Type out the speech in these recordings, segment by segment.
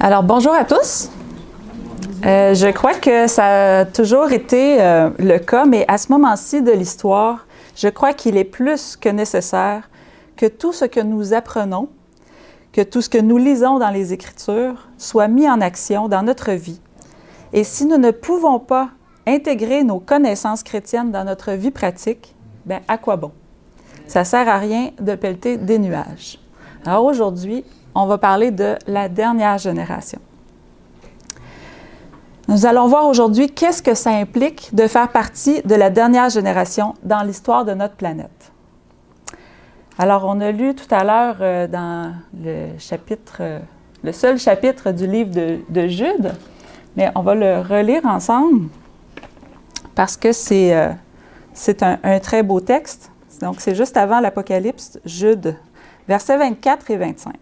Alors, bonjour à tous. Je crois que ça a toujours été le cas, mais à ce moment-ci de l'histoire, je crois qu'il est plus que nécessaire que tout ce que nous apprenons, que tout ce que nous lisons dans les Écritures soit mis en action dans notre vie. Et si nous ne pouvons pas intégrer nos connaissances chrétiennes dans notre vie pratique, bien, à quoi bon? Ça ne sert à rien de pelleter des nuages. Alors aujourd'hui, on va parler de la dernière génération. Nous allons voir aujourd'hui qu'est-ce que ça implique de faire partie de la dernière génération dans l'histoire de notre planète. Alors, on a lu tout à l'heure dans le seul chapitre du livre de Jude, mais on va le relire ensemble parce que c'est un très beau texte. Donc, c'est juste avant l'Apocalypse, Jude, versets 24 et 25.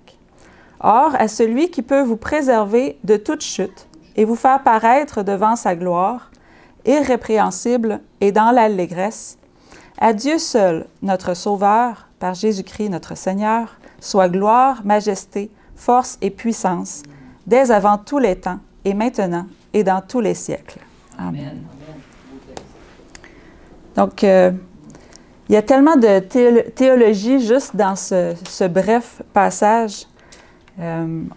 Or, à celui qui peut vous préserver de toute chute et vous faire paraître devant sa gloire, irrépréhensible et dans l'allégresse, à Dieu seul, notre Sauveur, par Jésus-Christ notre Seigneur, soit gloire, majesté, force et puissance, dès avant tous les temps, et maintenant, et dans tous les siècles. Amen. Donc, il y a tellement de théologie juste dans ce bref passage.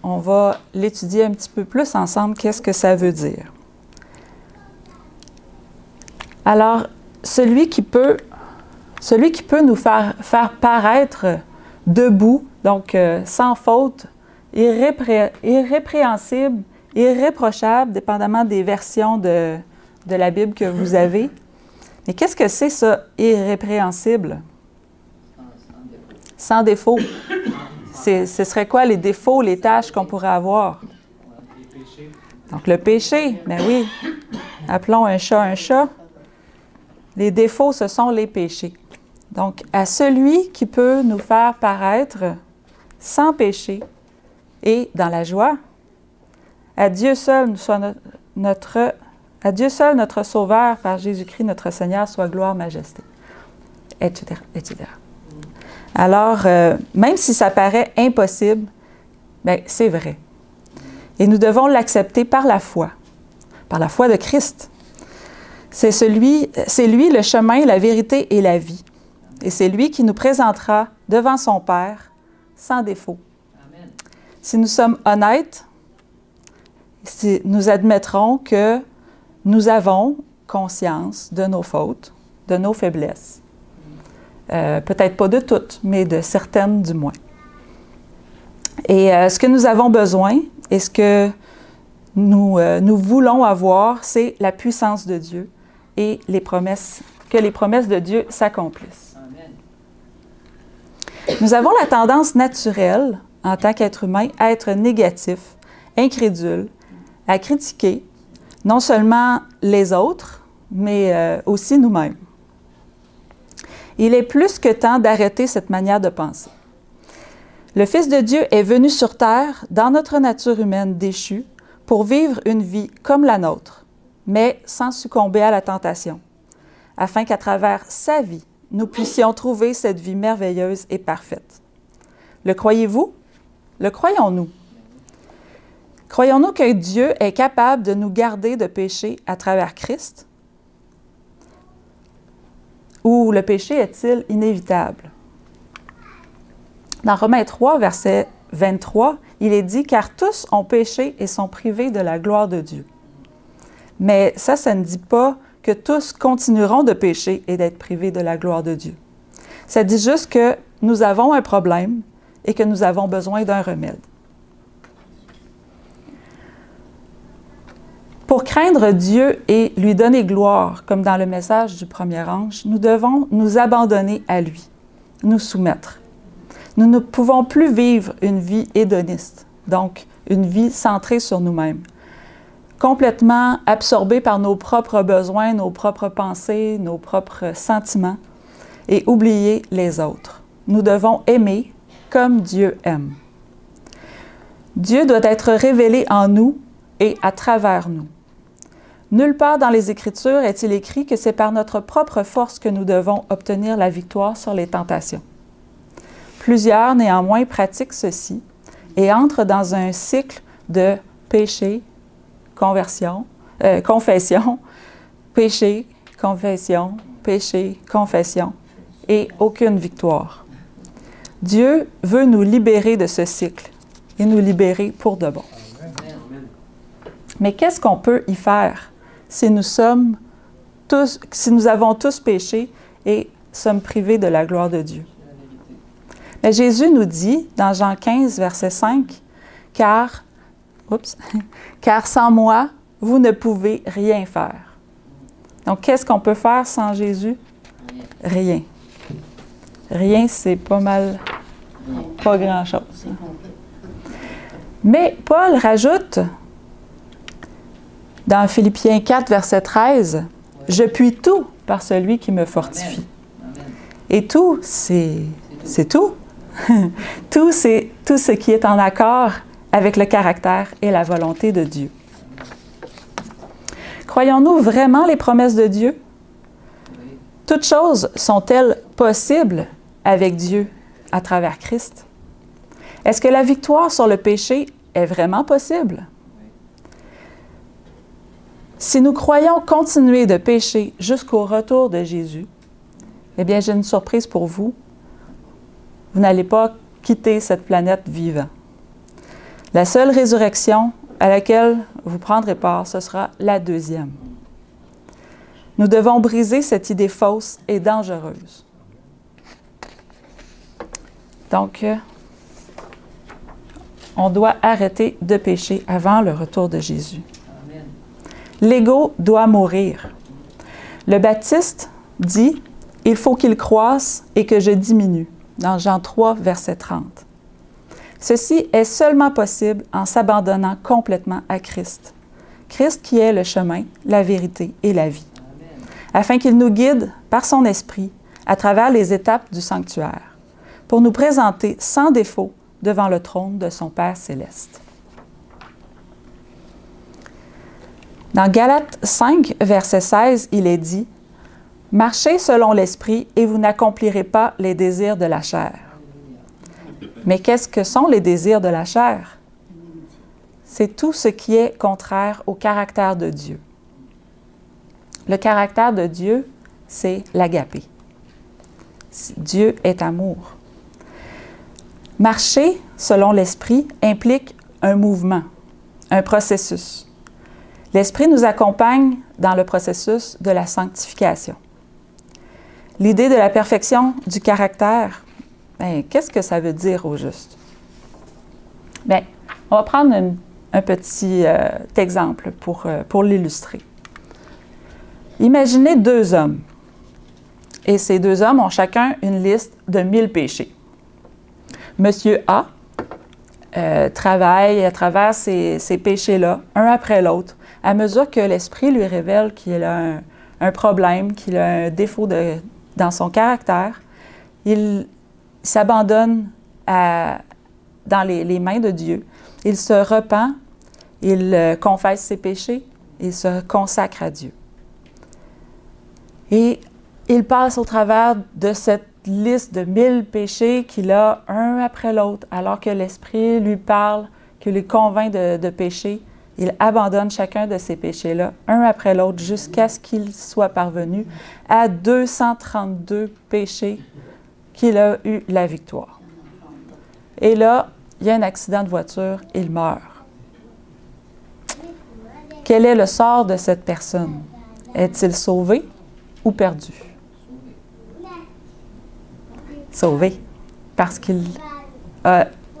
On va l'étudier un petit peu plus ensemble, qu'est-ce que ça veut dire. Alors, celui qui peut nous faire paraître debout, donc sans faute, irrépréhensible, irréprochable, dépendamment des versions de la Bible que vous avez. Mais qu'est-ce que c'est ça, irrépréhensible? Sans défaut. Ce serait quoi les défauts, les tâches qu'on pourrait avoir? Donc, le péché, ben oui. Appelons un chat un chat. Les défauts, ce sont les péchés. Donc, à celui qui peut nous faire paraître sans péché et dans la joie, à Dieu seul, à Dieu seul notre Sauveur, par Jésus-Christ notre Seigneur, soit gloire, majesté, etc., etc. Alors, même si ça paraît impossible, bien, c'est vrai. Et nous devons l'accepter par la foi de Christ. C'est lui le chemin, la vérité et la vie. Et c'est lui qui nous présentera devant son Père sans défaut. Amen. Si nous sommes honnêtes, nous admettrons que nous avons conscience de nos fautes, de nos faiblesses. Peut-être pas de toutes, mais de certaines du moins. Et ce que nous avons besoin et ce que nous voulons avoir, c'est la puissance de Dieu et que les promesses de Dieu s'accomplissent. Amen. Nous avons la tendance naturelle, en tant qu'être humain, à être négatif, incrédule, à critiquer non seulement les autres, mais aussi nous-mêmes. Il est plus que temps d'arrêter cette manière de penser. Le Fils de Dieu est venu sur terre, dans notre nature humaine déchue, pour vivre une vie comme la nôtre, mais sans succomber à la tentation, afin qu'à travers sa vie, nous puissions trouver cette vie merveilleuse et parfaite. Le croyez-vous? Le croyons-nous? Croyons-nous que Dieu est capable de nous garder de péché à travers Christ? Ou le péché est-il inévitable? Dans Romains 3, verset 23, il est dit « Car tous ont péché et sont privés de la gloire de Dieu. » Mais ça ne dit pas que tous continueront de pécher et d'être privés de la gloire de Dieu. Ça dit juste que nous avons un problème et que nous avons besoin d'un remède. Pour craindre Dieu et lui donner gloire, comme dans le message du premier ange, nous devons nous abandonner à lui, nous soumettre. Nous ne pouvons plus vivre une vie hédoniste, donc une vie centrée sur nous-mêmes, complètement absorbée par nos propres besoins, nos propres pensées, nos propres sentiments, et oublier les autres. Nous devons aimer comme Dieu aime. Dieu doit être révélé en nous et à travers nous. Nulle part dans les Écritures est-il écrit que c'est par notre propre force que nous devons obtenir la victoire sur les tentations. Plusieurs, néanmoins, pratiquent ceci et entrent dans un cycle de péché, conversion, confession, péché, confession, péché, confession, et aucune victoire. Dieu veut nous libérer de ce cycle et nous libérer pour de bon. Mais qu'est-ce qu'on peut y faire si nous avons tous péché et sommes privés de la gloire de Dieu? Mais Jésus nous dit, dans Jean 15, verset 5, « Car sans moi, vous ne pouvez rien faire. » Donc, qu'est-ce qu'on peut faire sans Jésus? Rien. Rien, c'est pas mal, pas grand-chose. Mais Paul rajoute, dans Philippiens 4, verset 13, « Je puis tout par celui qui me fortifie. » Et tout, c'est tout. Tout, c'est tout ce qui est en accord avec le caractère et la volonté de Dieu. Croyons-nous vraiment les promesses de Dieu? Toutes choses sont-elles possibles avec Dieu à travers Christ? Est-ce que la victoire sur le péché est vraiment possible? Si nous croyons continuer de pécher jusqu'au retour de Jésus, eh bien, j'ai une surprise pour vous. Vous n'allez pas quitter cette planète vivant. La seule résurrection à laquelle vous prendrez part, ce sera la deuxième. Nous devons briser cette idée fausse et dangereuse. Donc, on doit arrêter de pécher avant le retour de Jésus. L'ego doit mourir. Le Baptiste dit « Il faut qu'il croisse et que je diminue » dans Jean 3, verset 30. Ceci est seulement possible en s'abandonnant complètement à Christ. Christ qui est le chemin, la vérité et la vie, afin qu'il nous guide par son esprit à travers les étapes du sanctuaire, pour nous présenter sans défaut devant le trône de son Père céleste. Dans Galates 5, verset 16, il est dit « Marchez selon l'esprit et vous n'accomplirez pas les désirs de la chair. » Mais qu'est-ce que sont les désirs de la chair? C'est tout ce qui est contraire au caractère de Dieu. Le caractère de Dieu, c'est l'agapé. Dieu est amour. Marcher selon l'esprit implique un mouvement, un processus. L'esprit nous accompagne dans le processus de la sanctification. L'idée de la perfection du caractère, qu'est-ce que ça veut dire au juste? Bien, on va prendre un petit exemple pour l'illustrer. Imaginez deux hommes. Et ces deux hommes ont chacun une liste de 1000 péchés. Monsieur A travaille à travers ces péchés-là, un après l'autre, à mesure que l'Esprit lui révèle qu'il a un problème, qu'il a un défaut dans son caractère. Il s'abandonne dans les mains de Dieu. Il se repent, il confesse ses péchés, il se consacre à Dieu. Et il passe au travers de cette liste de 1000 péchés qu'il a un après l'autre, alors que l'Esprit lui parle, qu'il lui convainc de péché. Il abandonne chacun de ces péchés-là, un après l'autre, jusqu'à ce qu'il soit parvenu à 232 péchés qu'il a eu la victoire. Et là, il y a un accident de voiture, il meurt. Quel est le sort de cette personne? Est-il sauvé ou perdu? Sauvé, parce qu'il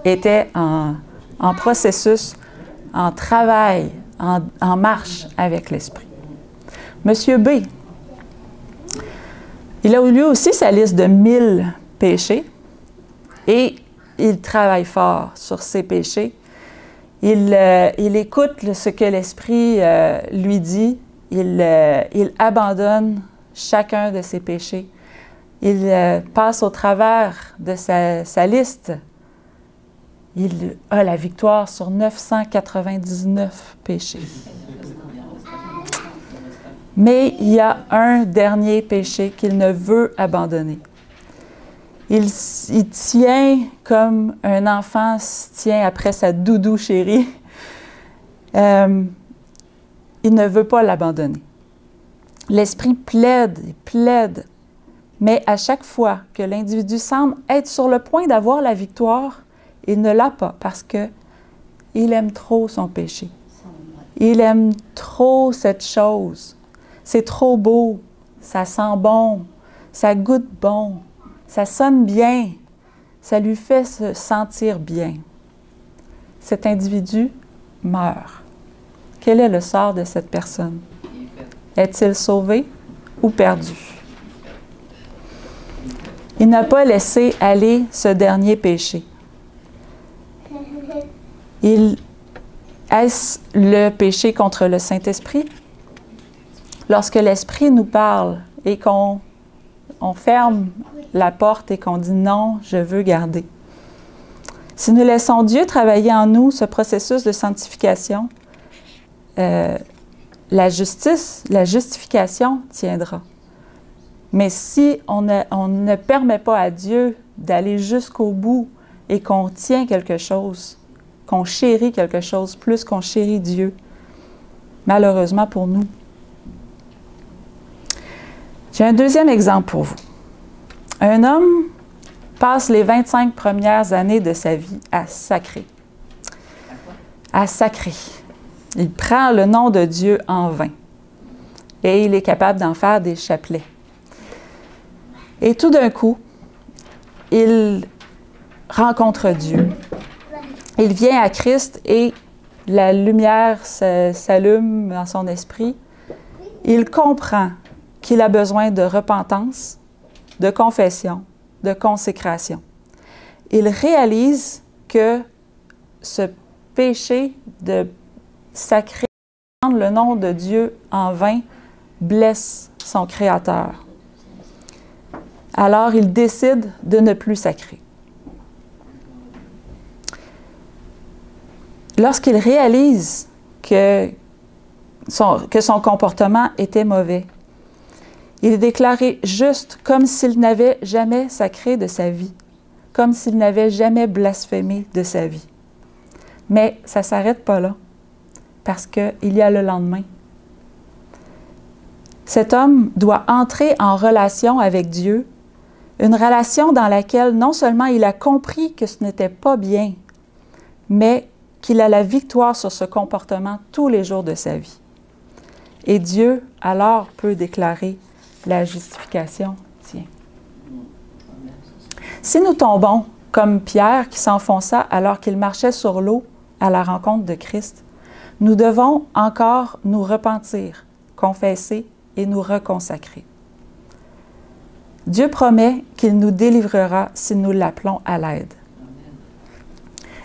était en processus, en travail, en marche avec l'Esprit. Monsieur B, il a lui aussi sa liste de 1000 péchés et il travaille fort sur ses péchés. Il écoute ce que l'Esprit lui dit. Il abandonne chacun de ses péchés. Il passe au travers de sa liste. Il a la victoire sur 999 péchés. Mais il y a un dernier péché qu'il ne veut abandonner. Il tient comme un enfant se tient après sa doudou chérie. il ne veut pas l'abandonner. L'esprit plaide et plaide, mais à chaque fois que l'individu semble être sur le point d'avoir la victoire, il ne l'a pas parce qu'il aime trop son péché. Il aime trop cette chose. C'est trop beau, ça sent bon, ça goûte bon, ça sonne bien, ça lui fait se sentir bien. Cet individu meurt. Quel est le sort de cette personne? Est-il sauvé ou perdu? Il n'a pas laissé aller ce dernier péché. Est-ce le péché contre le Saint-Esprit? Lorsque l'Esprit nous parle et qu'on ferme la porte et qu'on dit non, je veux garder. Si nous laissons Dieu travailler en nous ce processus de sanctification, la justification tiendra. Mais si on ne permet pas à Dieu d'aller jusqu'au bout et qu'on tient quelque chose, qu'on chérit quelque chose plus qu'on chérit Dieu, malheureusement pour nous. J'ai un deuxième exemple pour vous. Un homme passe les 25 premières années de sa vie à sacrer. À sacrer. Il prend le nom de Dieu en vain. Et il est capable d'en faire des chapelets. Et tout d'un coup, il rencontre Dieu. Il vient à Christ et la lumière s'allume dans son esprit. Il comprend qu'il a besoin de repentance, de confession, de consécration. Il réalise que ce péché de sacrer, prendre le nom de Dieu en vain, blesse son Créateur. Alors, il décide de ne plus sacrer. Lorsqu'il réalise que son comportement était mauvais, il est déclaré juste comme s'il n'avait jamais sacré de sa vie, comme s'il n'avait jamais blasphémé de sa vie. Mais ça ne s'arrête pas là, parce qu'il y a le lendemain. Cet homme doit entrer en relation avec Dieu, une relation dans laquelle non seulement il a compris que ce n'était pas bien, mais qu'il a la victoire sur ce comportement tous les jours de sa vie. Et Dieu, alors, peut déclarer la justification tient. Si nous tombons comme Pierre qui s'enfonça alors qu'il marchait sur l'eau à la rencontre de Christ, nous devons encore nous repentir, confesser et nous reconsacrer. Dieu promet qu'il nous délivrera si nous l'appelons à l'aide.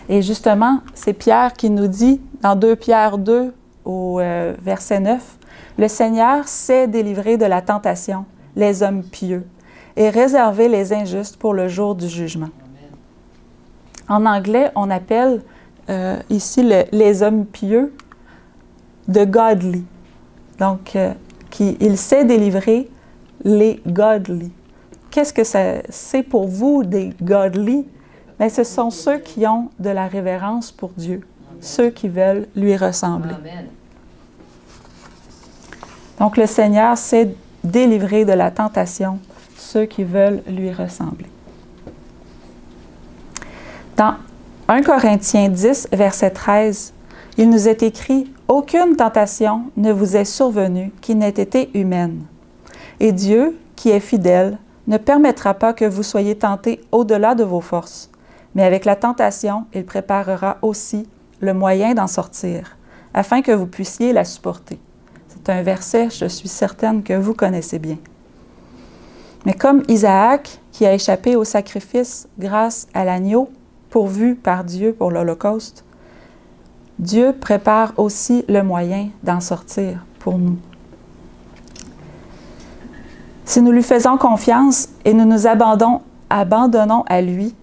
Et justement, c'est Pierre qui nous dit, dans 2 Pierre 2, au verset 9, « Le Seigneur sait délivrer de la tentation les hommes pieux et réserver les injustes pour le jour du jugement. » En anglais, on appelle ici les hommes pieux « the godly ». Donc, il sait délivrer les godly. Qu'est-ce que c'est pour vous, des godly? Mais ce sont ceux qui ont de la révérence pour Dieu, ceux qui veulent lui ressembler. Amen. Donc, le Seigneur sait délivrer de la tentation ceux qui veulent lui ressembler. Dans 1 Corinthiens 10, verset 13, il nous est écrit « Aucune tentation ne vous est survenue qui n'ait été humaine. Et Dieu, qui est fidèle, ne permettra pas que vous soyez tentés au-delà de vos forces. Mais avec la tentation, il préparera aussi le moyen d'en sortir, afin que vous puissiez la supporter. » C'est un verset, je suis certaine que vous connaissez bien. Mais comme Isaac, qui a échappé au sacrifice grâce à l'agneau pourvu par Dieu pour l'Holocauste, Dieu prépare aussi le moyen d'en sortir pour nous. Si nous lui faisons confiance et nous nous abandonnons à lui,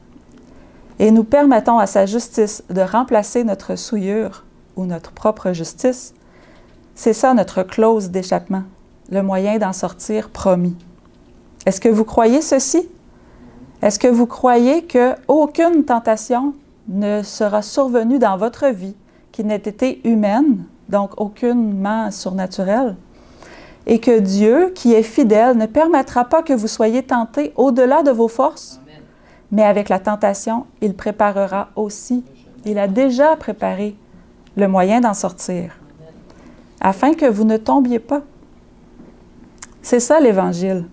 et nous permettons à sa justice de remplacer notre souillure ou notre propre justice, c'est ça notre clause d'échappement, le moyen d'en sortir promis. Est-ce que vous croyez ceci? Est-ce que vous croyez qu'aucune tentation ne sera survenue dans votre vie qui n'ait été humaine, donc aucunement surnaturelle, et que Dieu, qui est fidèle, ne permettra pas que vous soyez tentés au-delà de vos forces, mais avec la tentation, il préparera aussi. Il a déjà préparé le moyen d'en sortir, afin que vous ne tombiez pas. C'est ça l'Évangile.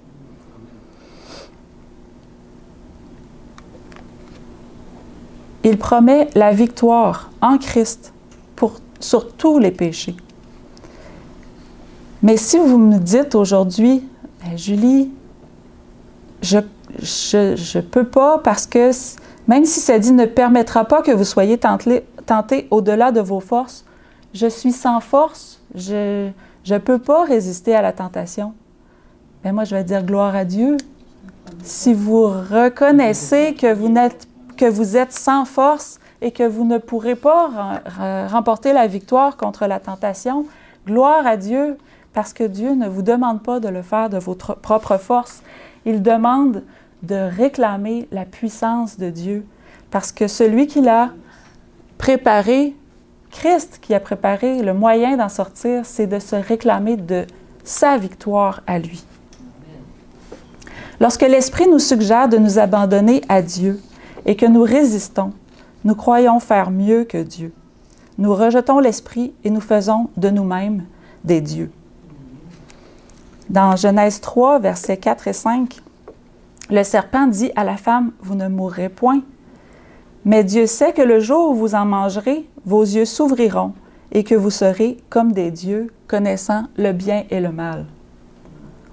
Il promet la victoire en Christ sur tous les péchés. Mais si vous me dites aujourd'hui, Julie, je peux pas parce que même si ça dit ne permettra pas que vous soyez tentés au-delà de vos forces, je suis sans force, je peux pas résister à la tentation. Mais moi, je vais dire gloire à Dieu. Si vous reconnaissez que vous êtes sans force et que vous ne pourrez pas remporter la victoire contre la tentation, gloire à Dieu, parce que Dieu ne vous demande pas de le faire de votre propre force. Il demande de réclamer la puissance de Dieu, parce que celui qui l'a préparé, Christ qui a préparé le moyen d'en sortir, c'est de se réclamer de sa victoire à lui. Lorsque l'Esprit nous suggère de nous abandonner à Dieu et que nous résistons, nous croyons faire mieux que Dieu. Nous rejetons l'Esprit et nous faisons de nous-mêmes des dieux. Dans Genèse 3, versets 4 et 5, le serpent dit à la femme, « Vous ne mourrez point. Mais Dieu sait que le jour où vous en mangerez, vos yeux s'ouvriront et que vous serez comme des dieux, connaissant le bien et le mal. »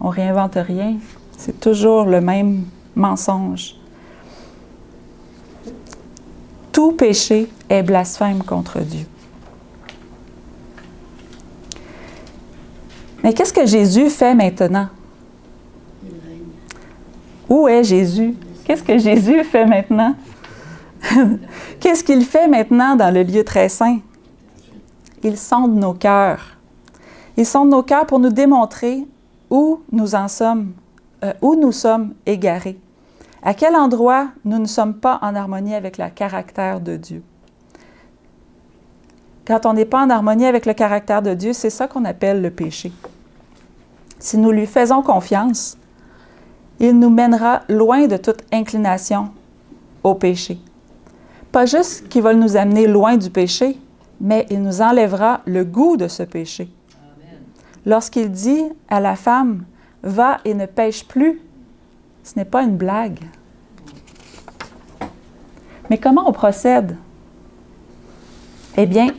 On ne réinvente rien. C'est toujours le même mensonge. Tout péché est blasphème contre Dieu. Mais qu'est-ce que Jésus fait maintenant? Où est Jésus? Qu'est-ce que Jésus fait maintenant? Qu'est-ce qu'il fait maintenant dans le lieu très saint? Il sonde nos cœurs. Il sonde nos cœurs pour nous démontrer où nous sommes égarés. À quel endroit nous ne sommes pas en harmonie avec le caractère de Dieu. Quand on n'est pas en harmonie avec le caractère de Dieu, c'est ça qu'on appelle le péché. Si nous lui faisons confiance, il nous mènera loin de toute inclination au péché. Pas juste qu'il va nous amener loin du péché, mais il nous enlèvera le goût de ce péché. Lorsqu'il dit à la femme, « Va et ne pêche plus », ce n'est pas une blague. Mais comment on procède? Eh bien, vous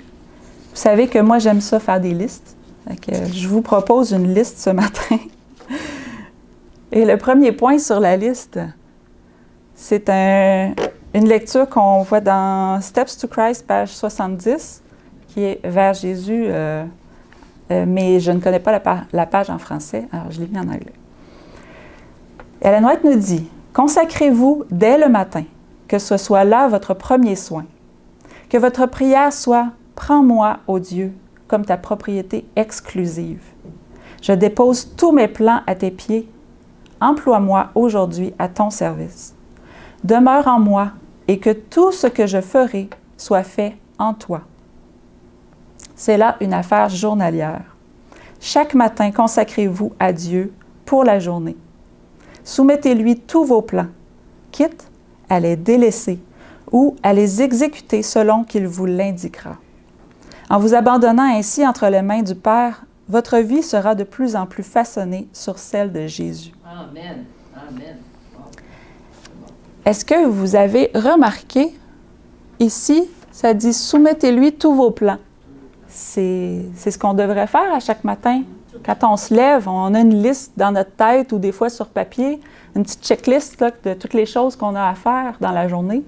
savez que moi, j'aime ça faire des listes. Je vous propose une liste ce matin. Et le premier point sur la liste, c'est une lecture qu'on voit dans Steps to Christ, page 70, qui est vers Jésus, mais je ne connais pas la page en français, alors je l'ai mis en anglais. Ellen White nous dit, « Consacrez-vous dès le matin, que ce soit là votre premier soin. Que votre prière soit « Prends-moi, ô Dieu, comme ta propriété exclusive. Je dépose tous mes plans à tes pieds. Emploie-moi aujourd'hui à ton service. Demeure en moi et que tout ce que je ferai soit fait en toi. » C'est là une affaire journalière. Chaque matin, consacrez-vous à Dieu pour la journée. Soumettez-lui tous vos plans, quitte à les délaisser ou à les exécuter selon qu'il vous l'indiquera. En vous abandonnant ainsi entre les mains du Père, votre vie sera de plus en plus façonnée sur celle de Jésus. Amen. Amen. Est-ce que vous avez remarqué, ici, ça dit « Soumettez-lui tous vos plans ». C'est ce qu'on devrait faire à chaque matin. Quand on se lève, on a une liste dans notre tête ou des fois sur papier, une petite checklist là, de toutes les choses qu'on a à faire dans la journée.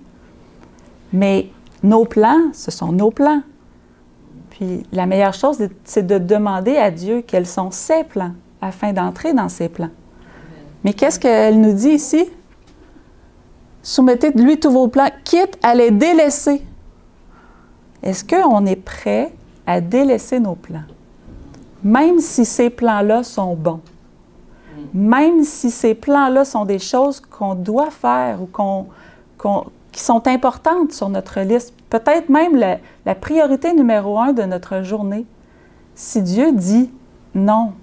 Mais nos plans, ce sont nos plans. Puis la meilleure chose, c'est de demander à Dieu quels sont ses plans afin d'entrer dans ses plans. Mais qu'est-ce qu'elle nous dit ici? Soumettez-lui tous vos plans, quitte à les délaisser. Est-ce qu'on est prêt à délaisser nos plans? Même si ces plans-là sont bons, même si ces plans-là sont des choses qu'on doit faire ou qui sont importantes sur notre liste, peut-être même la priorité numéro 1 de notre journée, si Dieu dit non,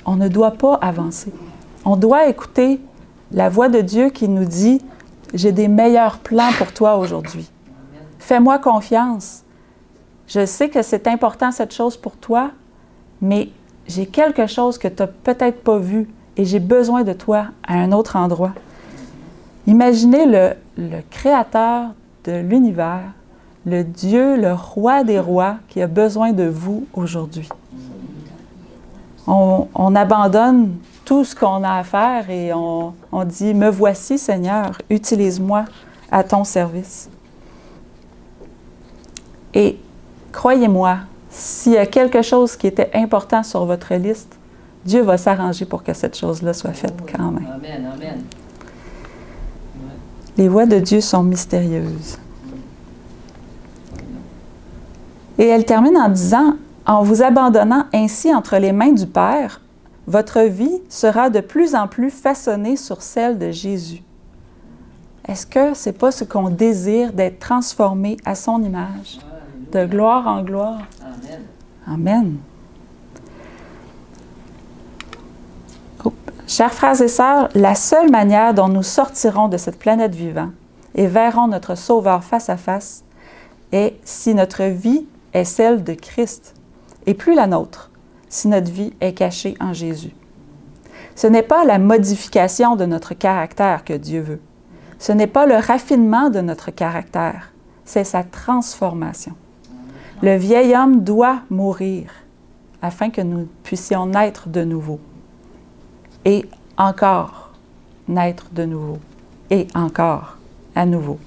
on ne doit pas avancer. On doit écouter la voix de Dieu qui nous dit « J'ai des meilleurs plans pour toi aujourd'hui. Fais-moi confiance. Je sais que c'est important cette chose pour toi, mais j'ai quelque chose que tu n'as peut-être pas vu et j'ai besoin de toi à un autre endroit. » Imaginez le Créateur de l'univers, le Dieu, le Roi des rois qui a besoin de vous aujourd'hui. On abandonne tout ce qu'on a à faire et on dit « Me voici, Seigneur, utilise-moi à ton service. » Et croyez-moi, s'il y a quelque chose qui était important sur votre liste, Dieu va s'arranger pour que cette chose-là soit faite quand même. Amen, amen. Les voies de Dieu sont mystérieuses. Et elle termine en disant « En vous abandonnant ainsi entre les mains du Père, votre vie sera de plus en plus façonnée sur celle de Jésus. » Est-ce que ce n'est pas ce qu'on désire d'être transformé à son image, de gloire en gloire? Amen. Amen. Chers frères et sœurs, la seule manière dont nous sortirons de cette planète vivante et verrons notre Sauveur face à face est si notre vie est celle de Christ et plus la nôtre, si notre vie est cachée en Jésus. Ce n'est pas la modification de notre caractère que Dieu veut. Ce n'est pas le raffinement de notre caractère, c'est sa transformation. Le vieil homme doit mourir afin que nous puissions naître de nouveau. Et encore naître de nouveau. Et encore à nouveau.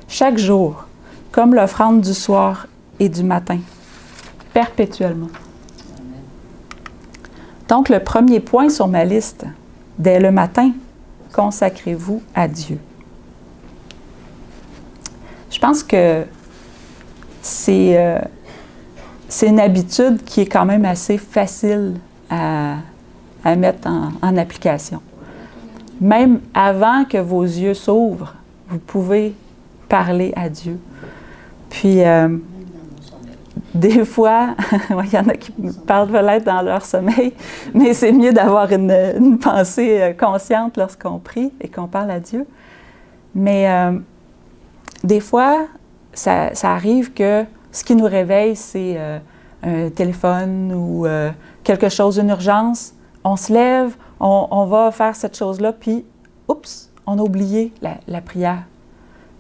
Chaque jour, comme l'offrande du soir et du matin, perpétuellement. Donc, le premier point sur ma liste, dès le matin, consacrez-vous à Dieu. Je pense que c'est une habitude qui est quand même assez facile à mettre en application. Même avant que vos yeux s'ouvrent, vous pouvez parler à Dieu. Puis, des fois, il y en a qui parlent peut-être dans leur sommeil, mais c'est mieux d'avoir une pensée consciente lorsqu'on prie et qu'on parle à Dieu. Mais des fois, ça arrive que ce qui nous réveille, c'est un téléphone ou quelque chose, une urgence. On se lève, on va faire cette chose-là, puis, oups, on a oublié la prière.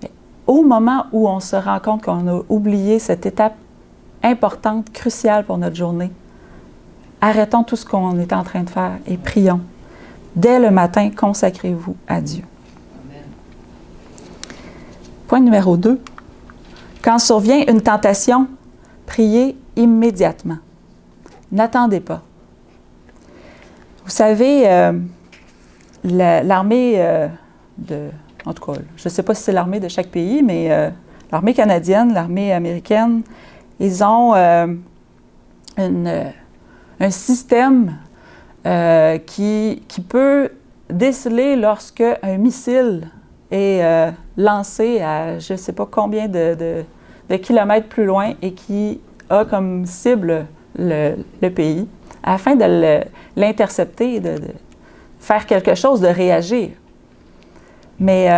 Mais au moment où on se rend compte qu'on a oublié cette étape importante, cruciale pour notre journée, arrêtons tout ce qu'on est en train de faire et prions. Dès le matin, consacrez-vous à Dieu. Amen. Point numéro 2. Quand survient une tentation, priez immédiatement. N'attendez pas. Vous savez, l'armée en tout cas, je ne sais pas si c'est l'armée de chaque pays, mais l'armée canadienne, l'armée américaine, ils ont un système qui peut déceler lorsque un missile est lancé à je ne sais pas combien de kilomètres plus loin et qui a comme cible le pays, afin de l'intercepter, de faire quelque chose, de réagir. Mais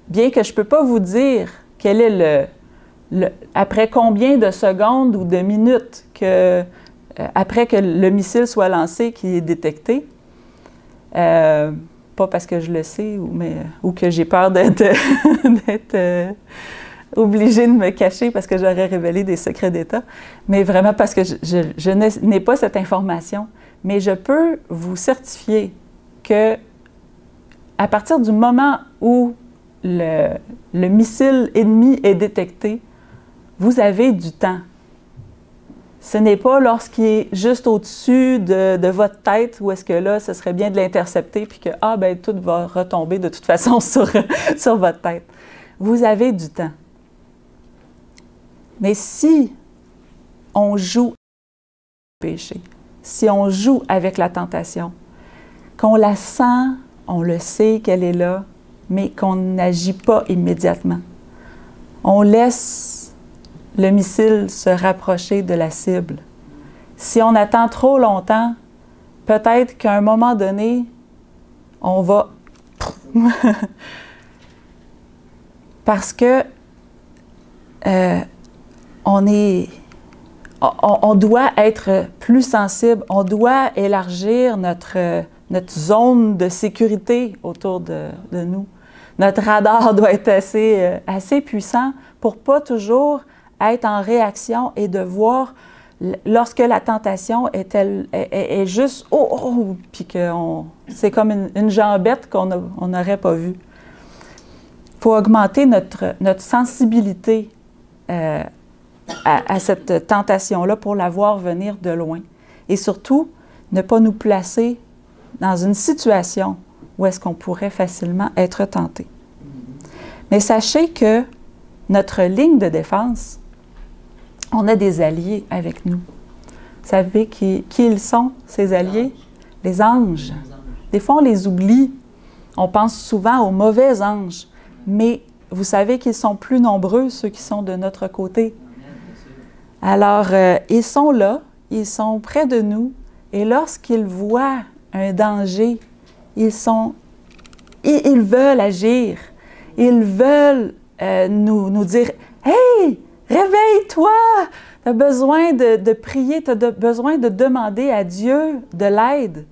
bien que je ne peux pas vous dire quel est après combien de secondes ou de minutes après que le missile soit lancé qui est détecté, pas parce que je le sais ou que j'ai peur d'être obligée de me cacher parce que j'aurais révélé des secrets d'État, mais vraiment parce que je n'ai pas cette information. Mais je peux vous certifier que à partir du moment où le missile ennemi est détecté, vous avez du temps. Ce n'est pas lorsqu'il est juste au-dessus de votre tête où est-ce que là, ce serait bien de l'intercepter puis que, tout va retomber de toute façon sur votre tête. Vous avez du temps. Mais si on joue avec le péché, si on joue avec la tentation, qu'on la sent, on le sait qu'elle est là, mais qu'on n'agit pas immédiatement. On laisse le missile se rapprocher de la cible. Si on attend trop longtemps, peut-être qu'à un moment donné, on va... Parce que on doit être plus sensible, on doit élargir notre zone de sécurité autour de nous. Notre radar doit être assez puissant pour pas toujours être en réaction et de voir lorsque la tentation est juste « oh », puis que c'est comme une jambette qu'on n'aurait pas vue. Il faut augmenter notre sensibilité à cette tentation-là pour la voir venir de loin. Et surtout, ne pas nous placer dans une situation où est-ce qu'on pourrait facilement être tenté. Mais sachez que notre ligne de défense, on a des alliés avec nous. Vous savez qui ils sont, ces alliés? Les anges. Des fois, on les oublie. On pense souvent aux mauvais anges. Mais vous savez qu'ils sont plus nombreux, ceux qui sont de notre côté. Alors, ils sont là, ils sont près de nous, et lorsqu'ils voient un danger, ils veulent agir. Ils veulent nous dire « Hey, réveille-toi! Tu as besoin de prier, tu as besoin de demander à Dieu de l'aide. »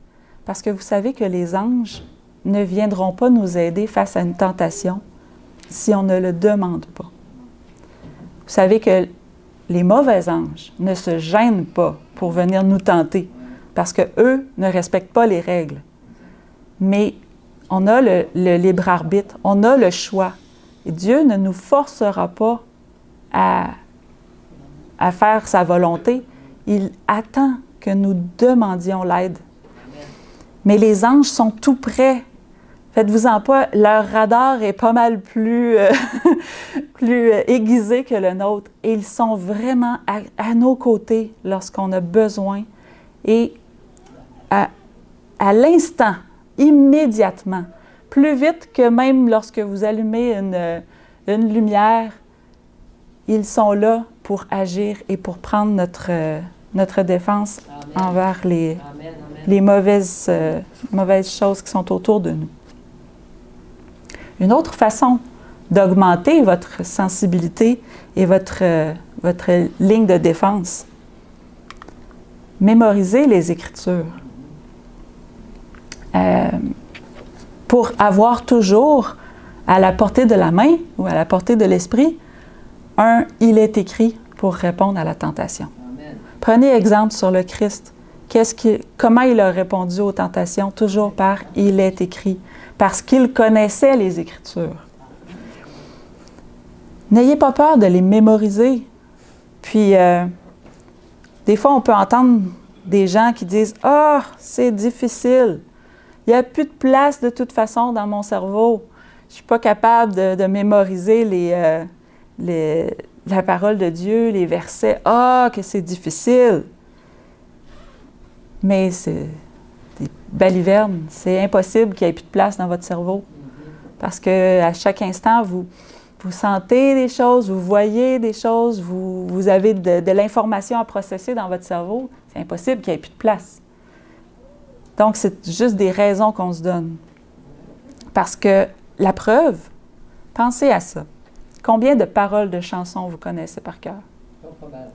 Parce que vous savez que les anges ne viendront pas nous aider face à une tentation si on ne le demande pas. Vous savez que les mauvais anges ne se gênent pas pour venir nous tenter parce qu'eux ne respectent pas les règles. Mais on a le libre arbitre, on a le choix. Et Dieu ne nous forcera pas à faire sa volonté. Il attend que nous demandions l'aide. Mais les anges sont tout près. Faites-vous-en pas, leur radar est pas mal plus aiguisé que le nôtre. Et ils sont vraiment à nos côtés lorsqu'on a besoin. Et à l'instant, immédiatement, plus vite que même lorsque vous allumez une lumière, ils sont là pour agir et pour prendre notre défense envers les mauvaises choses qui sont autour de nous. Une autre façon d'augmenter votre sensibilité et votre ligne de défense, mémorisez les Écritures. Pour avoir toujours à la portée de la main ou à la portée de l'esprit, il est écrit pour répondre à la tentation. Amen. Prenez exemple sur le Christ. Comment il a répondu aux tentations? Toujours par « il est écrit », parce qu'il connaissait les Écritures. N'ayez pas peur de les mémoriser. Puis, des fois, on peut entendre des gens qui disent « Ah, c'est difficile. Il n'y a plus de place de toute façon dans mon cerveau. Je ne suis pas capable de mémoriser la parole de Dieu, les versets. Ah, que c'est difficile. » Mais c'est des balivernes. C'est impossible qu'il n'y ait plus de place dans votre cerveau. Parce qu'à chaque instant, vous sentez des choses, vous voyez des choses, vous avez de l'information à processer dans votre cerveau. C'est impossible qu'il n'y ait plus de place. Donc, c'est juste des raisons qu'on se donne. Parce que la preuve, pensez à ça. Combien de paroles de chansons vous connaissez par cœur? Pas mal.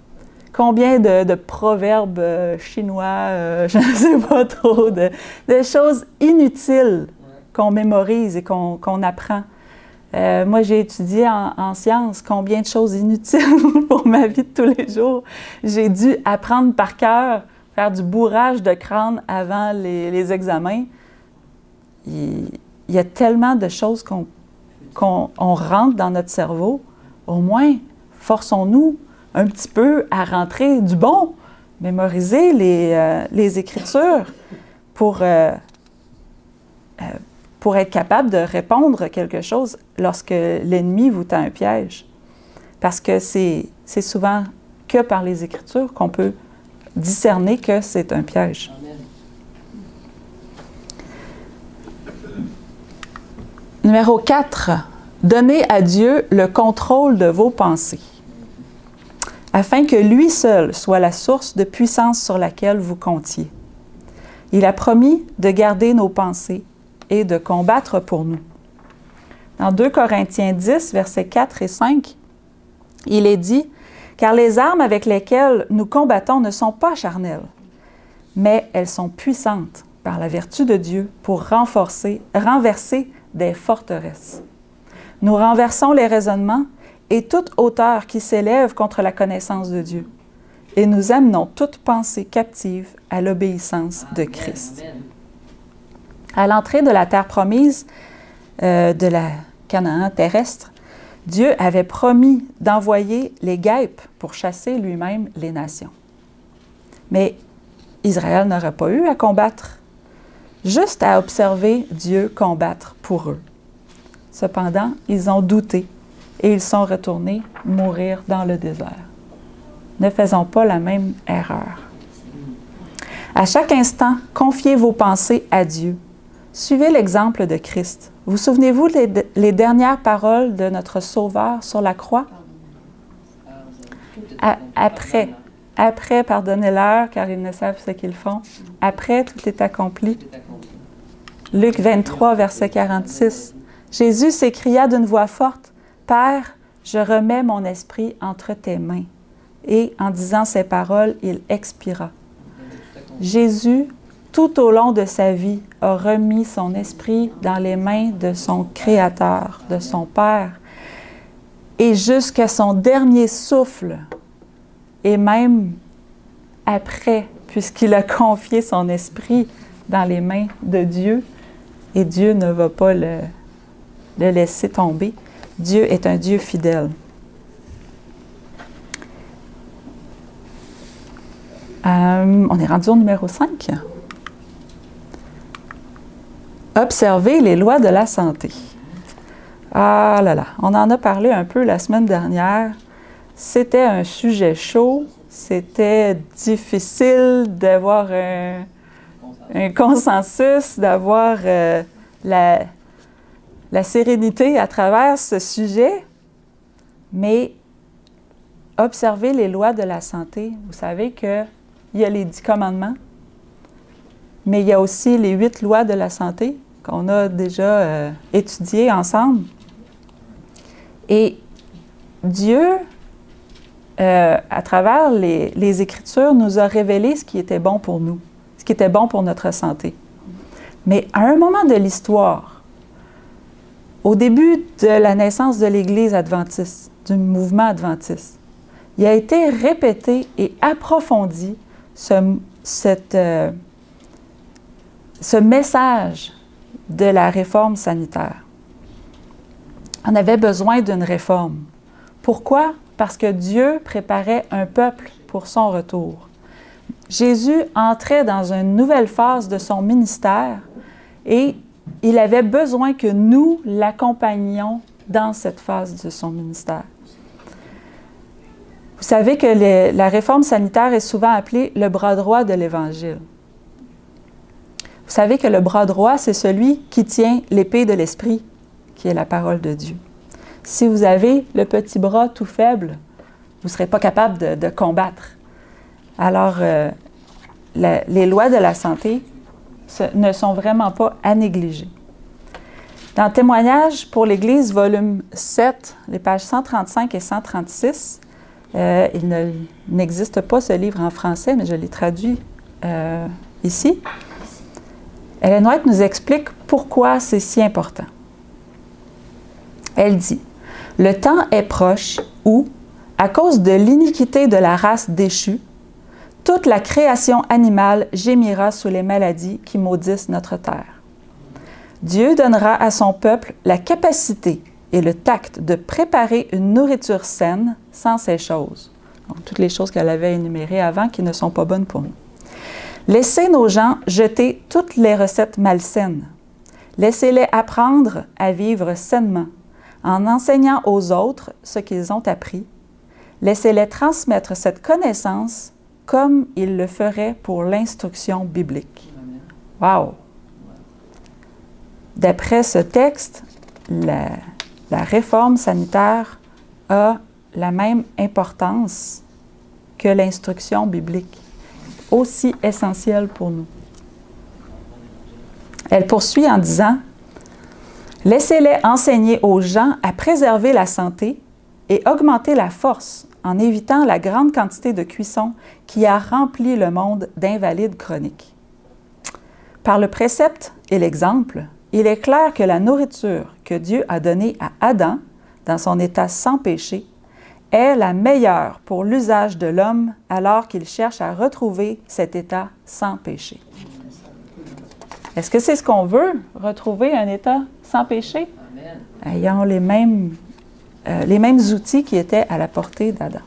Combien de proverbes chinois, je ne sais pas trop, de choses inutiles qu'on mémorise et qu'on apprend. Moi, j'ai étudié en sciences. Combien de choses inutiles pour ma vie de tous les jours. J'ai dû apprendre par cœur, faire du bourrage de crâne avant les examens. Il y a tellement de choses qu'on rentre dans notre cerveau. Au moins, forçons-nous un petit peu à rentrer du bon, mémoriser les Écritures pour être capable de répondre à quelque chose lorsque l'ennemi vous tend un piège. Parce que c'est souvent que par les Écritures qu'on peut discerner que c'est un piège. Numéro 4. Donnez à Dieu le contrôle de vos pensées, afin que lui seul soit la source de puissance sur laquelle vous comptiez. Il a promis de garder nos pensées et de combattre pour nous. Dans 2 Corinthiens 10, versets 4 et 5, il est dit « Car les armes avec lesquelles nous combattons ne sont pas charnelles, mais elles sont puissantes par la vertu de Dieu pour renverser des forteresses. Nous renversons les raisonnements et toute hauteur qui s'élève contre la connaissance de Dieu, et nous amenons toute pensée captive à l'obéissance de Christ. » À l'entrée de la terre promise, de la Canaan terrestre, Dieu avait promis d'envoyer les guêpes pour chasser lui-même les nations. Mais Israël n'aurait pas eu à combattre, juste à observer Dieu combattre pour eux. Cependant, ils ont douté et ils sont retournés mourir dans le désert. Ne faisons pas la même erreur. À chaque instant, confiez vos pensées à Dieu. Suivez l'exemple de Christ. Vous souvenez-vous les dernières paroles de notre Sauveur sur la croix? Après, pardonnez-leur, car ils ne savent ce qu'ils font. Après, tout est accompli. Luc 23, verset 46. Jésus s'écria d'une voix forte, « Père, je remets mon esprit entre tes mains. » Et en disant ces paroles, il expira. Jésus, tout au long de sa vie, a remis son esprit dans les mains de son Créateur, de son Père, et jusqu'à son dernier souffle, et même après, puisqu'il a confié son esprit dans les mains de Dieu, et Dieu ne va pas le laisser tomber. Dieu est un Dieu fidèle. On est rendu au numéro 5. Observer les lois de la santé. Ah là là, on en a parlé un peu la semaine dernière. C'était un sujet chaud. C'était difficile d'avoir un consensus, d'avoir la sérénité à travers ce sujet. Mais observer les lois de la santé, vous savez qu'il y a les 10 commandements, mais il y a aussi les 8 lois de la santé qu'on a déjà étudiées ensemble. Et Dieu, à travers les Écritures, nous a révélé ce qui était bon pour nous, ce qui était bon pour notre santé. Mais à un moment de l'histoire, au début de la naissance de l'Église adventiste, du mouvement adventiste, il a été répété et approfondi ce message de la réforme sanitaire. On avait besoin d'une réforme. Pourquoi? Parce que Dieu préparait un peuple pour son retour. Jésus entrait dans une nouvelle phase de son ministère et il avait besoin que nous l'accompagnions dans cette phase de son ministère. Vous savez que la réforme sanitaire est souvent appelée le bras droit de l'Évangile. Vous savez que le bras droit, c'est celui qui tient l'épée de l'Esprit, qui est la parole de Dieu. Si vous avez le petit bras tout faible, vous ne serez pas capable de combattre. Alors, les lois de la santé ne sont vraiment pas à négliger. Dans Témoignages pour l'Église, volume 7, les pages 135 et 136, il n'existe pas ce livre en français, mais je l'ai traduit ici. Ellen White nous explique pourquoi c'est si important. Elle dit « Le temps est proche où, à cause de l'iniquité de la race déchue, toute la création animale gémira sous les maladies qui maudissent notre terre. Dieu donnera à son peuple la capacité et le tact de préparer une nourriture saine sans ces choses. » Donc, toutes les choses qu'elle avait énumérées avant qui ne sont pas bonnes pour nous. Laissez nos gens jeter toutes les recettes malsaines. Laissez-les apprendre à vivre sainement, en enseignant aux autres ce qu'ils ont appris. Laissez-les transmettre cette connaissance comme ils le feraient pour l'instruction biblique. Wow! D'après ce texte, la réforme sanitaire a la même importance que l'instruction biblique, aussi essentielle pour nous. Elle poursuit en disant « Laissez-les enseigner aux gens à préserver la santé et augmenter la force en évitant la grande quantité de cuisson qui a rempli le monde d'invalides chroniques. » Par le précepte et l'exemple, il est clair que la nourriture que Dieu a donnée à Adam, dans son état sans péché, est la meilleure pour l'usage de l'homme alors qu'il cherche à retrouver cet état sans péché. Est-ce que c'est ce qu'on veut, retrouver un état sans péché? Amen. Ayant les mêmes outils qui étaient à la portée d'Adam.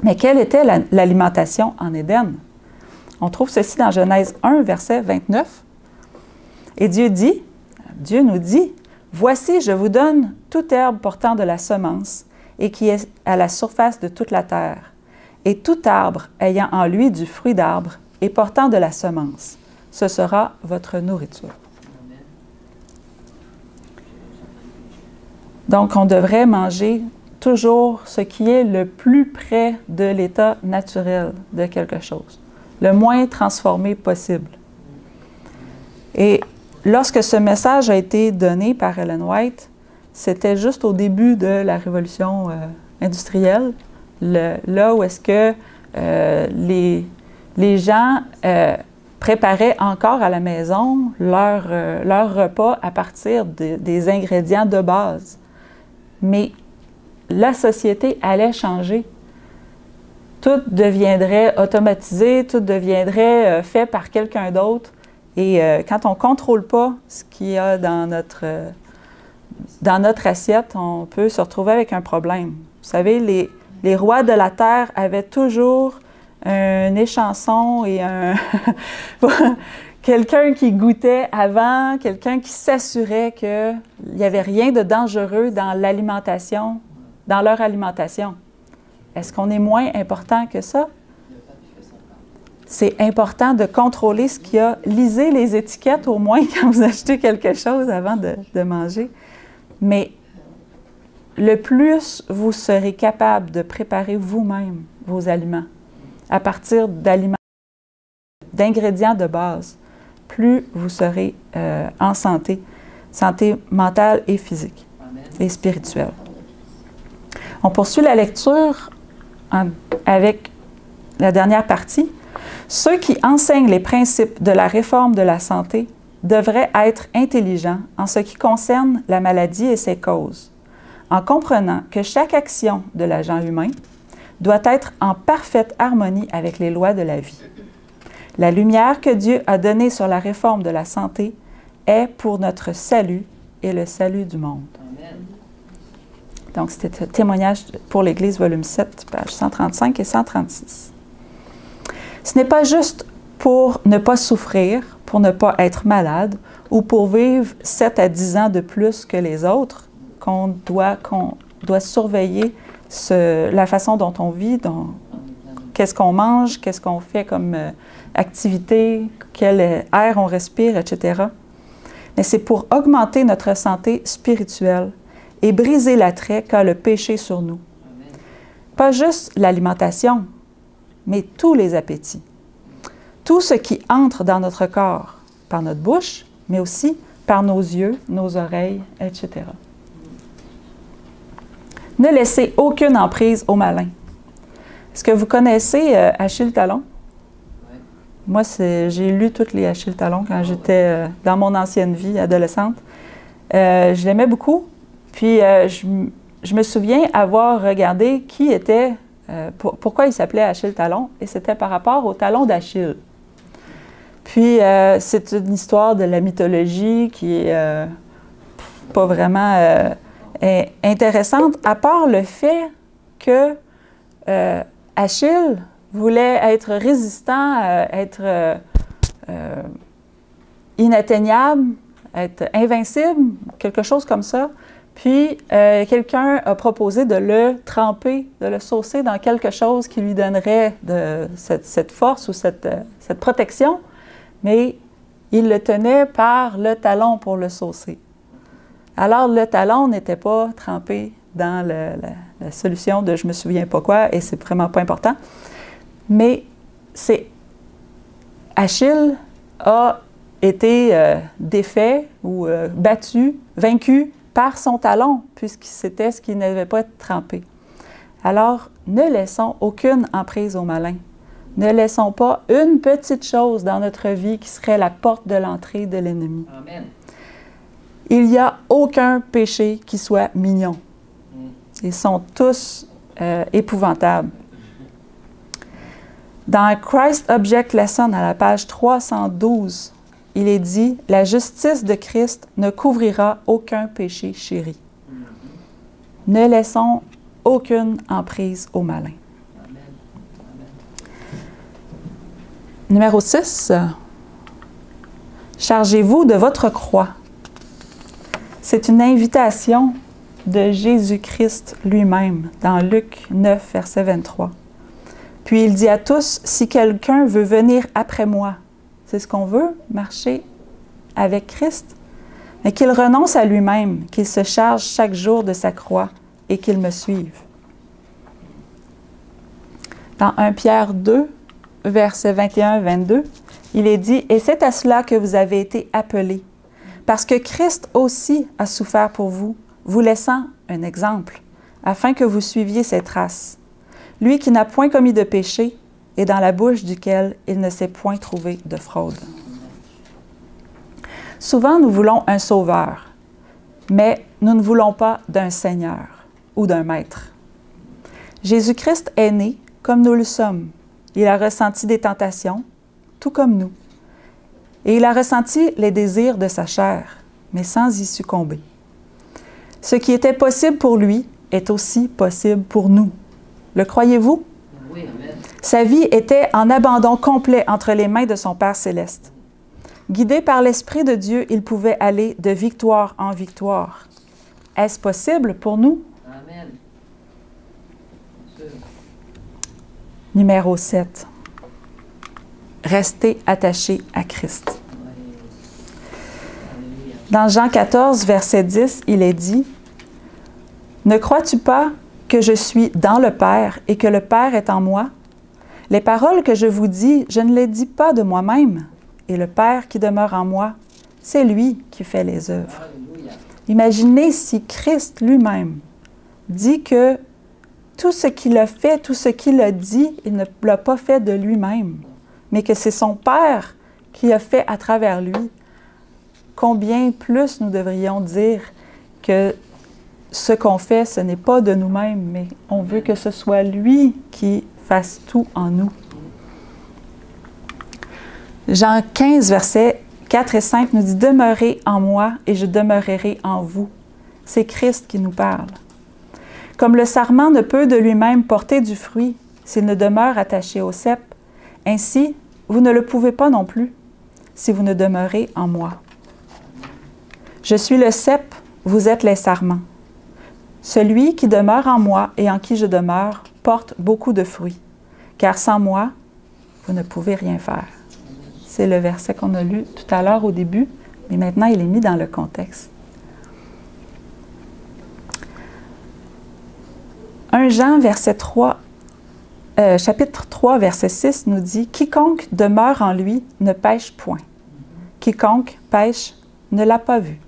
Mais quelle était l'alimentation en Éden? On trouve ceci dans Genèse 1, verset 29. Et Dieu nous dit, « Voici, je vous donne toute herbe portant de la semence et qui est à la surface de toute la terre, et tout arbre ayant en lui du fruit d'arbre et portant de la semence. Ce sera votre nourriture. » Donc, on devrait manger toujours ce qui est le plus près de l'état naturel de quelque chose, le moins transformé possible. Et lorsque ce message a été donné par Ellen White, c'était juste au début de la révolution industrielle, là où est-ce que les gens préparaient encore à la maison leur repas à partir des ingrédients de base. Mais la société allait changer. Tout deviendrait automatisé, tout deviendrait fait par quelqu'un d'autre. Et quand on ne contrôle pas ce qu'il y a dans notre assiette, on peut se retrouver avec un problème. Vous savez, les rois de la terre avaient toujours un échanson et quelqu'un qui goûtait avant, quelqu'un qui s'assurait qu'il n'y avait rien de dangereux dans l'alimentation, dans leur alimentation. Est-ce qu'on est moins important que ça? C'est important de contrôler ce qu'il y a. Lisez les étiquettes au moins quand vous achetez quelque chose avant de manger. Mais le plus vous serez capable de préparer vous-même vos aliments à partir d'ingrédients de base, plus vous serez en santé mentale et physique et spirituelle. On poursuit la lecture avec la dernière partie. Ceux qui enseignent les principes de la réforme de la santé devraient être intelligents en ce qui concerne la maladie et ses causes, en comprenant que chaque action de l'agent humain doit être en parfaite harmonie avec les lois de la vie. La lumière que Dieu a donnée sur la réforme de la santé est pour notre salut et le salut du monde. Amen. Donc, c'était un témoignage pour l'Église, volume 7, pages 135 et 136. Ce n'est pas juste pour ne pas souffrir, pour ne pas être malade, ou pour vivre 7 à 10 ans de plus que les autres, qu'on doit surveiller la façon dont on vit, qu'est-ce qu'on mange, qu'est-ce qu'on fait comme activité, quel air on respire, etc. Mais c'est pour augmenter notre santé spirituelle et briser l'attrait qu'a le péché sur nous. Pas juste l'alimentation, mais tous les appétits. Tout ce qui entre dans notre corps par notre bouche, mais aussi par nos yeux, nos oreilles, etc. Ne laissez aucune emprise au malin. Est-ce que vous connaissez Achille Talon? Oui. Moi, j'ai lu toutes les Achille Talon quand j'étais dans mon ancienne vie adolescente. Je l'aimais beaucoup. Puis, je me souviens avoir regardé qui était, pourquoi il s'appelait Achille Talon, et c'était par rapport au talon d'Achille. Puis, c'est une histoire de la mythologie qui est pas vraiment intéressante, à part le fait que Achille voulait être résistant, être inatteignable, être invincible, quelque chose comme ça. Puis, quelqu'un a proposé de le tremper, de le saucer dans quelque chose qui lui donnerait cette force ou cette protection, mais il le tenait par le talon pour le saucer. Alors, le talon n'était pas trempé dans la solution de je me souviens pas quoi, et c'est vraiment pas important. Mais Achille a été défait ou battu, vaincu par son talon, puisque c'était ce qui n'avait pas été trempé. Alors, ne laissons aucune emprise au malin. Ne laissons pas une petite chose dans notre vie qui serait la porte de l'entrée de l'ennemi. Amen. Il n'y a aucun péché qui soit mignon. Ils sont tous épouvantables. Dans Christ Object Lesson, à la page 312, il est dit « La justice de Christ ne couvrira aucun péché chéri. » Ne laissons aucune emprise au malin. Numéro 6. Chargez-vous de votre croix. C'est une invitation de Jésus-Christ lui-même dans Luc 9, verset 23. Puis il dit à tous, si quelqu'un veut venir après moi, c'est ce qu'on veut, marcher avec Christ, mais qu'il renonce à lui-même, qu'il se charge chaque jour de sa croix et qu'il me suive. Dans 1 Pierre 2, versets 21-22, il est dit, « Et c'est à cela que vous avez été appelés, parce que Christ aussi a souffert pour vous, vous laissant un exemple, afin que vous suiviez ses traces. Lui qui n'a point commis de péché, et dans la bouche duquel il ne s'est point trouvé de fraude. » Souvent, nous voulons un sauveur, mais nous ne voulons pas d'un Seigneur ou d'un Maître. Jésus-Christ est né comme nous le sommes. Il a ressenti des tentations, tout comme nous. Et il a ressenti les désirs de sa chair, mais sans y succomber. Ce qui était possible pour lui est aussi possible pour nous. Le croyez-vous? Oui, amen. Sa vie était en abandon complet entre les mains de son Père céleste. Guidé par l'Esprit de Dieu, il pouvait aller de victoire en victoire. Est-ce possible pour nous? Amen. Numéro 7. Restez attachés à Christ. Dans Jean 14, verset 10, il est dit, « Ne crois-tu pas que je suis dans le Père et que le Père est en moi? Les paroles que je vous dis, je ne les dis pas de moi-même, et le Père qui demeure en moi, c'est lui qui fait les œuvres. » Imaginez si Christ lui-même dit que tout ce qu'il a fait, tout ce qu'il a dit, il ne l'a pas fait de lui-même, mais que c'est son Père qui a fait à travers lui. Combien plus nous devrions dire que ce qu'on fait, ce n'est pas de nous-mêmes, mais on veut que ce soit lui qui fasse tout en nous. Jean 15, versets 4 et 5 nous dit « Demeurez en moi et je demeurerai en vous. » C'est Christ qui nous parle. Comme le sarment ne peut de lui-même porter du fruit s'il ne demeure attaché au cep, ainsi vous ne le pouvez pas non plus si vous ne demeurez en moi. Je suis le cep, vous êtes les sarments. Celui qui demeure en moi et en qui je demeure porte beaucoup de fruits, car sans moi, vous ne pouvez rien faire. C'est le verset qu'on a lu tout à l'heure au début, mais maintenant il est mis dans le contexte. 1 Jean, chapitre 3, verset 6 nous dit « Quiconque demeure en lui ne pêche point. Quiconque pêche ne l'a pas vu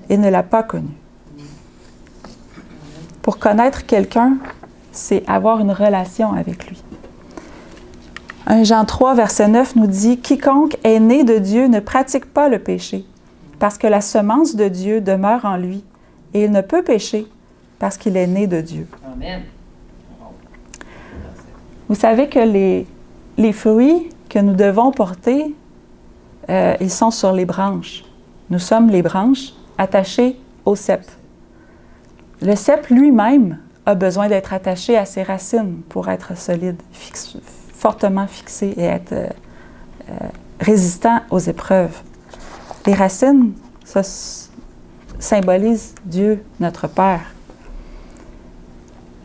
et ne l'a pas connu. » Pour connaître quelqu'un, c'est avoir une relation avec lui. 1 Jean 3, verset 9 nous dit « Quiconque est né de Dieu ne pratique pas le péché, parce que la semence de Dieu demeure en lui, et il ne peut pécher parce qu'il est né de Dieu. » Amen. Vous savez que les fruits que nous devons porter, ils sont sur les branches. Nous sommes les branches attachées au cep. Le cep lui-même a besoin d'être attaché à ses racines pour être solide, fortement fixé et être résistant aux épreuves. Les racines, ça symbolise Dieu, notre Père.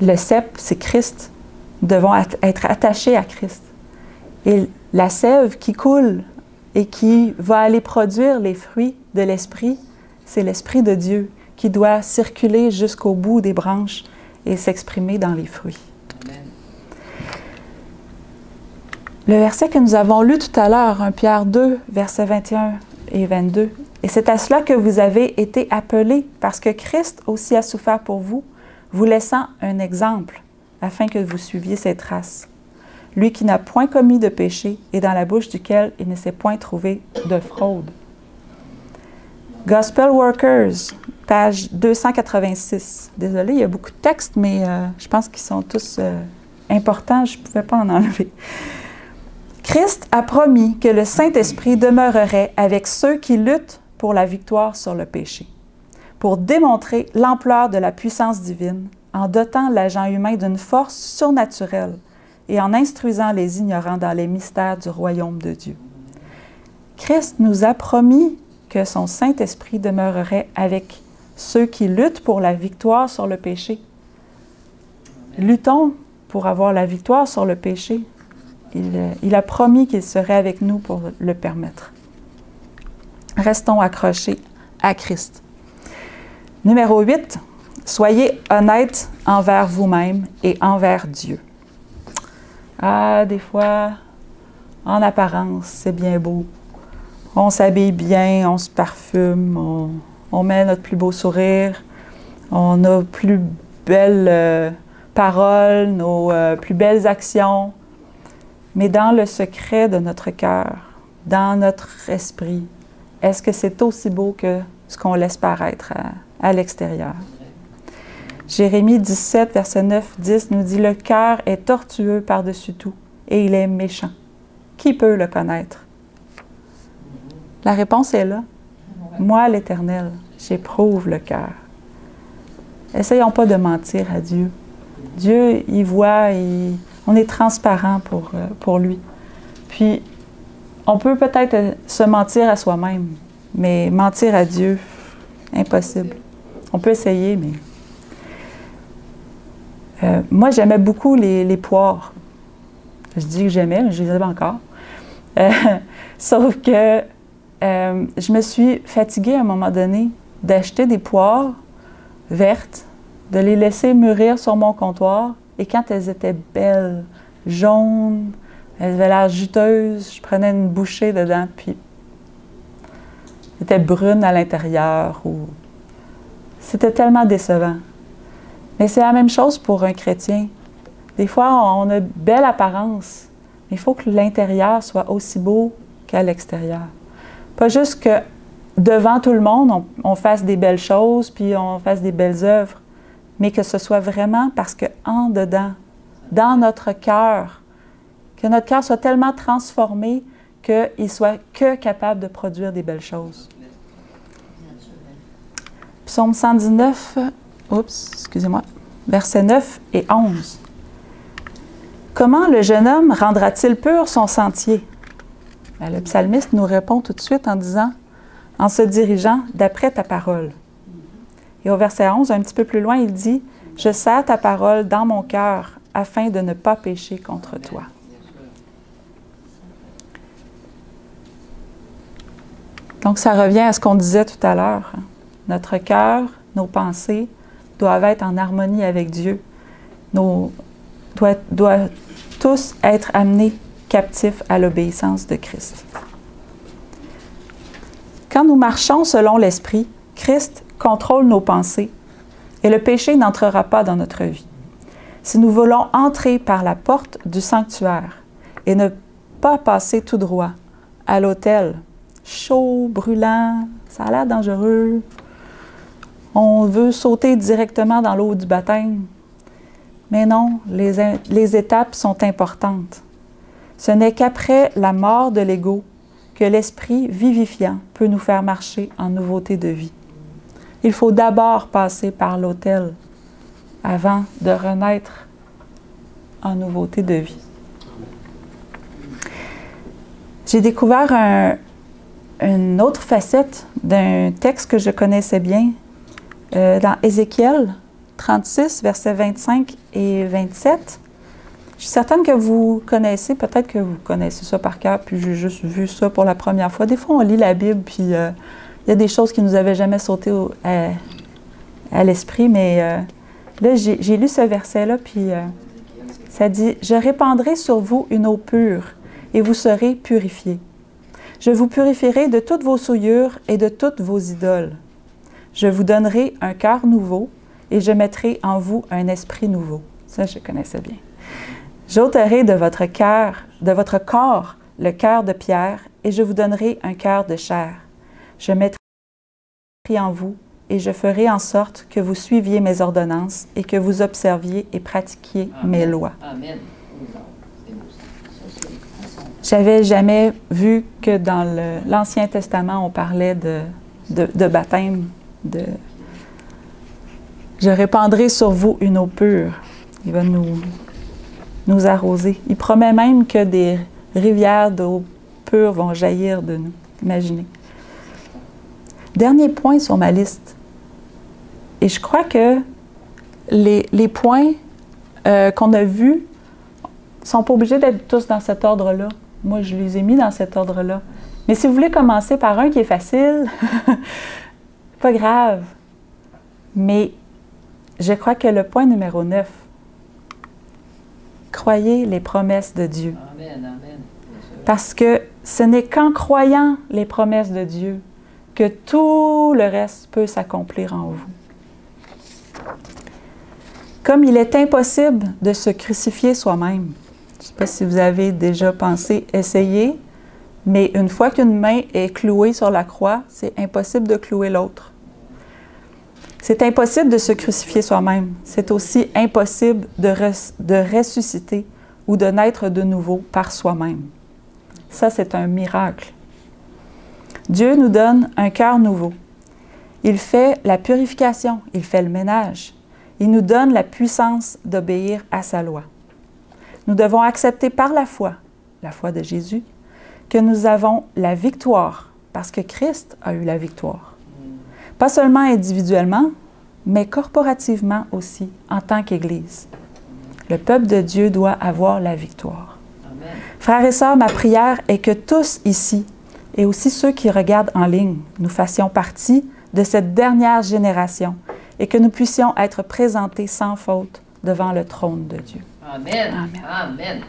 Le cep, c'est Christ. Nous devons être attachés à Christ. Et la sève qui coule et qui va aller produire les fruits de l'Esprit, c'est l'Esprit de Dieu qui doit circuler jusqu'au bout des branches et s'exprimer dans les fruits. Amen. Le verset que nous avons lu tout à l'heure, 1 Pierre 2, versets 21 et 22. « Et c'est à cela que vous avez été appelés, parce que Christ aussi a souffert pour vous, vous laissant un exemple, afin que vous suiviez ses traces. Lui qui n'a point commis de péché, et dans la bouche duquel il ne s'est point trouvé de fraude. » Gospel Workers, page 286. Désolée, il y a beaucoup de textes, mais je pense qu'ils sont tous importants, je ne pouvais pas en enlever. Christ a promis que le Saint-Esprit demeurerait avec ceux qui luttent pour la victoire sur le péché, pour démontrer l'ampleur de la puissance divine, en dotant l'agent humain d'une force surnaturelle et en instruisant les ignorants dans les mystères du royaume de Dieu. Christ nous a promis que son Saint-Esprit demeurerait avec ceux qui luttent pour la victoire sur le péché. Luttons pour avoir la victoire sur le péché. Il a promis qu'il serait avec nous pour le permettre. Restons accrochés à Christ. Numéro 8, soyez honnêtes envers vous-même et envers Dieu. Ah, des fois, en apparence, c'est bien beau. On s'habille bien, on se parfume, on met notre plus beau sourire, on a nos plus belles paroles, nos plus belles actions. Mais dans le secret de notre cœur, dans notre esprit, est-ce que c'est aussi beau que ce qu'on laisse paraître à l'extérieur? Jérémie 17, verset 9-10 nous dit « Le cœur est tortueux par-dessus tout, et il est méchant. Qui peut le connaître? » La réponse est là. Moi, l'Éternel, j'éprouve le cœur. Essayons pas de mentir à Dieu. Dieu, il voit, on est transparent pour lui. Puis, on peut peut-être se mentir à soi-même, mais mentir à Dieu, impossible. On peut essayer, mais... moi, j'aimais beaucoup les poires. Je dis que j'aimais, mais je les aime encore. Sauf que je me suis fatiguée à un moment donné d'acheter des poires vertes, de les laisser mûrir sur mon comptoir, et quand elles étaient belles, jaunes, elles avaient l'air juteuses, je prenais une bouchée dedans, puis elles étaient brunes à l'intérieur. C'était tellement décevant. Mais c'est la même chose pour un chrétien. Des fois, on a belle apparence, mais il faut que l'intérieur soit aussi beau qu'à l'extérieur. Pas juste que devant tout le monde, on fasse des belles choses, puis on fasse des belles œuvres, mais que ce soit vraiment parce qu'en dedans, dans notre cœur, que notre cœur soit tellement transformé qu'il soit que capable de produire des belles choses. Psaume 119, excusez-moi, versets 9 et 11. Comment le jeune homme rendra-t-il pur son sentier? Bien, le psalmiste nous répond tout de suite en disant, en se dirigeant d'après ta parole. Et au verset 11, un petit peu plus loin, il dit, je serre ta parole dans mon cœur afin de ne pas pécher contre toi. Donc, ça revient à ce qu'on disait tout à l'heure. Notre cœur, nos pensées doivent être en harmonie avec Dieu. Doivent tous être amenés captifs à l'obéissance de Christ. Quand nous marchons selon l'Esprit, Christ contrôle nos pensées et le péché n'entrera pas dans notre vie. Si nous voulons entrer par la porte du sanctuaire et ne pas passer tout droit à l'autel, chaud, brûlant, ça a l'air dangereux, on veut sauter directement dans l'eau du baptême. Mais non, les étapes sont importantes. Ce n'est qu'après la mort de l'ego que l'esprit vivifiant peut nous faire marcher en nouveauté de vie. Il faut d'abord passer par l'autel avant de renaître en nouveauté de vie. J'ai découvert une autre facette d'un texte que je connaissais bien dans Ézéchiel 36, versets 25 et 27. Je suis certaine que vous connaissez, peut-être que vous connaissez ça par cœur, puis j'ai juste vu ça pour la première fois. Des fois, on lit la Bible, puis il y a des choses qui nous avaient jamais sauté à l'esprit, mais là, j'ai lu ce verset-là, puis ça dit « Je répandrai sur vous une eau pure, et vous serez purifiés. Je vous purifierai de toutes vos souillures et de toutes vos idoles. Je vous donnerai un cœur nouveau, et je mettrai en vous un esprit nouveau. » Ça, je connaissais bien. « J'ôterai de votre corps, le cœur de pierre, et je vous donnerai un cœur de chair. Je mettrai en vous, et je ferai en sorte que vous suiviez mes ordonnances et que vous observiez et pratiquiez mes lois. » Amen. J'avais jamais vu que dans l'Ancien Testament, on parlait de baptême, Je répandrai sur vous une eau pure. Il va nous arroser. Il promet même que des rivières d'eau pure vont jaillir de nous. Imaginez. Dernier point sur ma liste. Et je crois que les points qu'on a vus ne sont pas obligés d'être tous dans cet ordre-là. Moi, je les ai mis dans cet ordre-là. Mais si vous voulez commencer par un qui est facile, pas grave. Mais je crois que le point numéro 9, croyez les promesses de Dieu. Amen, amen. Parce que ce n'est qu'en croyant les promesses de Dieu que tout le reste peut s'accomplir en vous. Comme il est impossible de se crucifier soi-même. Je ne sais pas si vous avez déjà pensé essayer, mais une fois qu'une main est clouée sur la croix, c'est impossible de clouer l'autre. C'est impossible de se crucifier soi-même. C'est aussi impossible de ressusciter ou de naître de nouveau par soi-même. Ça, c'est un miracle. Dieu nous donne un cœur nouveau. Il fait la purification, il fait le ménage. Il nous donne la puissance d'obéir à sa loi. Nous devons accepter par la foi de Jésus, que nous avons la victoire, parce que Christ a eu la victoire. Pas seulement individuellement, mais corporativement aussi, en tant qu'Église. Le peuple de Dieu doit avoir la victoire. Amen. Frères et sœurs, ma prière est que tous ici, et aussi ceux qui regardent en ligne, nous fassions partie de cette dernière génération et que nous puissions être présentés sans faute devant le trône de Dieu. Amen. Amen. Amen.